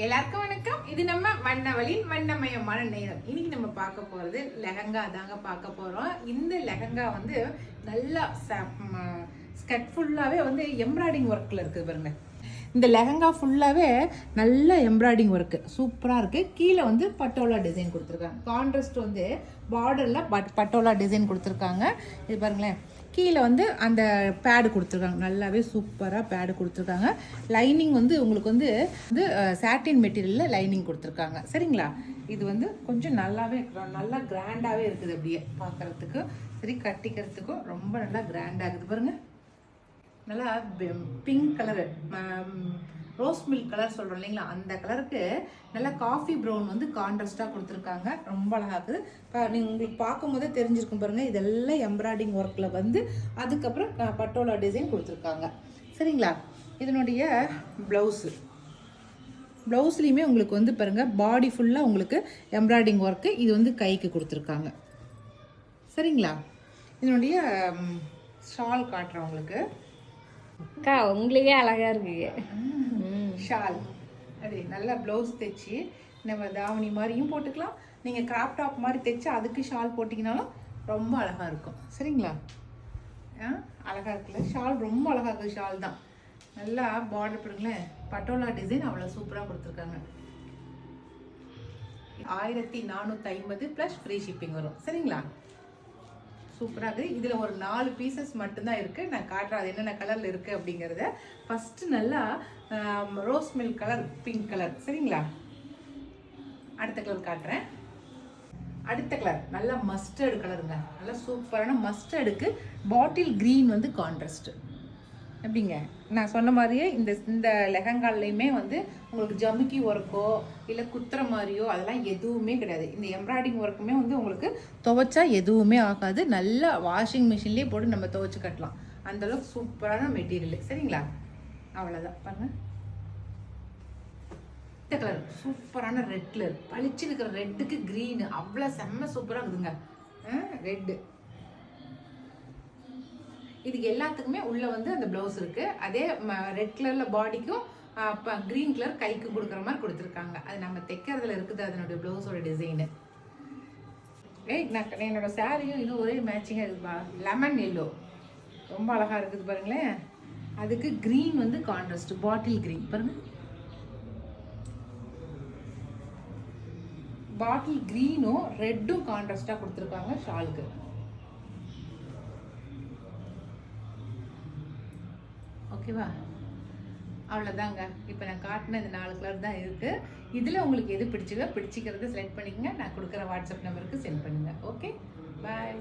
எல்லாருக்கும் வணக்கம். இது நம்ம வண்ணவழின் வண்ணமயமான நேரம். இன்னைக்கு நம்ம பார்க்க போறது லெஹங்கா தாங்க பார்க்க போறோம். இந்த லெஹங்கா வந்து நல்லா ஸ்கர்ட் ஃபுல்லாவே வந்து எம்ப்ராய்டிங் ஒர்க்ல இருக்குது பாருங்க. இந்த லெஹங்கா ஃபுல்லாவே நல்ல எம்ப்ராய்டிங் ஒர்க்கு சூப்பராக இருக்கு. கீழே வந்து பட்டோலா டிசைன் கொடுத்துருக்காங்க. கான்ட்ராஸ்ட் வந்து பார்டர்ல பட்டோலா டிசைன் கொடுத்துருக்காங்க. இது பாருங்களேன், கீழே வந்து அந்த பேடு கொடுத்துருக்காங்க. நல்லாவே சூப்பராக பேடு கொடுத்துருக்காங்க. லைனிங் வந்து உங்களுக்கு வந்து சாட்டின் மெட்டீரியலில் லைனிங் கொடுத்துருக்காங்க. சரிங்களா? இது வந்து கொஞ்சம் நல்லாவே நல்லா கிராண்டாகவே இருக்குது. அப்படியே பார்க்குறதுக்கு சரி, கட்டிக்கிறதுக்கும் ரொம்ப நல்லா கிராண்டாக இருக்குது பாருங்க. நல்லா pink colour, rose milk colour சொல்கிறோம் இல்லைங்களா, அந்த கலருக்கு நல்லா காஃபி ப்ரௌன் வந்து கான்ட்ராஸ்டாக கொடுத்துருக்காங்க. ரொம்ப அழகாக இருக்குது. நீங்கள் உங்களுக்கு பார்க்கும் போதே தெரிஞ்சிருக்கும் பாருங்கள். இதெல்லாம் எம்ப்ராய்டிங் ஒர்க்கில் வந்து அதுக்கப்புறம் பட்டோலா டிசைன் கொடுத்துருக்காங்க. சரிங்களா? இதனுடைய ப்ளவுஸ்லேயுமே உங்களுக்கு வந்து பாருங்கள், பாடி ஃபுல்லாக உங்களுக்கு எம்ப்ராய்டிங் ஒர்க்கு. இது வந்து கைக்கு கொடுத்துருக்காங்க. சரிங்களா? இதனுடைய ஷால் காட்டுறேன் உங்களுக்கு. அக்கா உங்களுக்கே அழகா இருக்கு ஷால். அது நல்லா ப்ளவுஸ் தைச்சி நம்ம தாவணி மாதிரியும் போட்டுக்கலாம். நீங்கள் கிராப் டாப் மாதிரி தைச்சு அதுக்கு ஷால் போட்டிங்கனாலும் ரொம்ப அழகாக இருக்கும். சரிங்களா? அழகாக இருக்குல்ல ஷால், ரொம்ப அழகாக இருக்குது ஷால் தான். நல்லா பார்டர் பாருங்களேன், பட்டோலா டிசைன் அவ்வளோ சூப்பராக கொடுத்துருக்காங்க. 1450 ப்ளஸ் ஃப்ரீ ஷிப்பிங் வரும். சரிங்களா? சூப்பராக இருக்குது. இதில் ஒரு 4 பீசஸ் மட்டும்தான் இருக்குது. நான் காட்டுறேன் அது என்னென்ன கலரில் இருக்குது அப்படிங்கிறத. ஃபஸ்ட்டு நல்லா rose milk colour, pink colour. சரிங்களா? அடுத்த கலர் காட்டுறேன். அடுத்த கலர் நல்லா மஸ்டர்டு கலருங்க. நல்லா சூப்பரான மஸ்டர்டுக்கு பாட்டில் க்ரீன் வந்து கான்ட்ராஸ்ட்டு. எப்படிங்க நான் சொன்ன மாதிரியே இந்த லெஹங்காலையுமே வந்து உங்களுக்கு ஜமுக்கி ஒர்க்கோ இல்லை குத்துற மாதிரியோ அதெல்லாம் எதுவுமே கிடையாது. இந்த எம்ப்ராய்டிங் ஒர்க்குமே வந்து உங்களுக்கு துவைச்சா எதுவுமே ஆகாது. நல்லா வாஷிங் மிஷின்லேயே போட்டு நம்ம துவைச்சி கட்டலாம். அந்தளவுக்கு சூப்பரான மெட்டீரியல். சரிங்களா? அவ்வளோதான் பாருங்க. இந்த கலர் சூப்பரான ரெட் கலர், பளிச்சு இருக்கிற ரெட்டுக்கு க்ரீனு அவ்வளோ செம்ம சூப்பராக இருக்குதுங்க. ரெட்டு இதுக்கு எல்லாத்துக்குமே உள்ள வந்து அந்த ப்ளவுஸ் இருக்கு. அதே ரெட் கலர்ல பாடிக்கும் கிரீன் கலர் கைக்கு கொடுக்குற மாதிரி கொடுத்துருக்காங்க. அது நம்ம தைக்கிறதுல இருக்குது அதனுடைய ப்ளவுஸோட டிசைனு. நான் என்னோட சாரியும் இது ஒரே மேட்சிங்காக இருக்குப்பா. லெமன் எல்லோ ரொம்ப அழகா இருக்குது பாருங்களேன். அதுக்கு கிரீன் வந்து கான்ட்ராஸ்ட், பாட்டில் கிரீன் பாருங்க. பாட்டில் கிரீனும் ரெட்டும் கான்ட்ராஸ்டா கொடுத்துருக்காங்க ஷாலுக்கு. ஓகேவா? அவ்வளோதாங்க. இப்போ நான் காட்டின இந்த 4 கலர் தான் இருக்குது. இதில் உங்களுக்கு எது பிடிச்சிக்கிறத செலக்ட் பண்ணிக்கங்க. நான் கொடுக்குற வாட்ஸ்அப் நம்பருக்கு சென்ட் பண்ணுங்கள். ஓகே, பாய்.